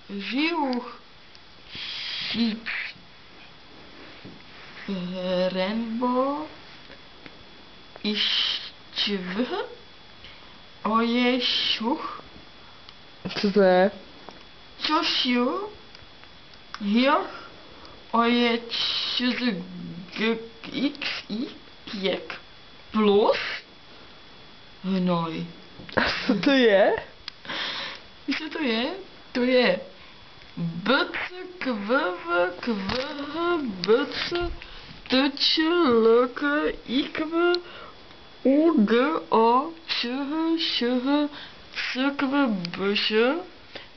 Žiuch. Šíč. Hrenbo. Iščv. Oješuch. Co to je? Čošiu. Hioch. Oječz. Xi. Kjek. Plus. Hnoj. Co to je? Víš, co to je? To je BC, KVV, KVH, BC, TČ, LK, IKV, UG, O, ČH, ŠH, CKV, BŠ,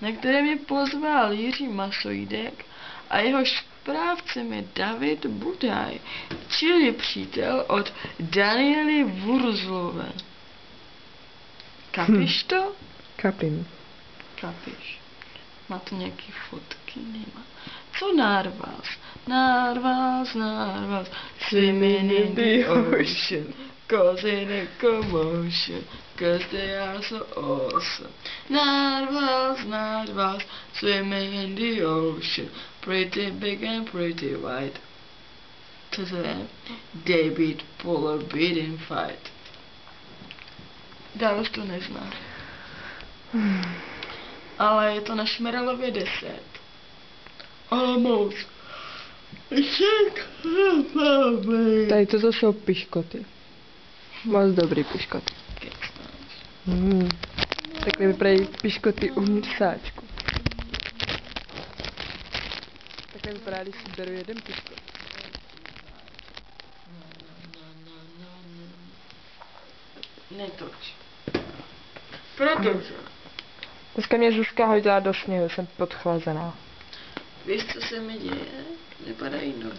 na které mě pozval Jiří Masojdek a jeho správcem je David Budaj, čili přítel od Daniely Wurzlové. Kapíš to? Kapím. Kapíš. Má to nějaký fotky? Nemá. Co Narvas? Narvas, Narvas, swimming in the ocean, causing a commotion, cause they are so awesome. Narvas, Narvas, swimming in the ocean, pretty big and pretty white. Co to je? David Polar Beating Fight. Dál už to neznám. Ale je to na Šmeralově 10. Ale moc. Tady toto jsou piškoty. Moc dobrý piškoty. Takhle vypadají piškoty uvnitř sáčku. Takhle vypadá, když si beru jeden piškot. Netoč. Protože. Dneska mě Zuzka hodila do sněhu, jsem podchlazená. Víš, co se mi děje? Vypadají nohy.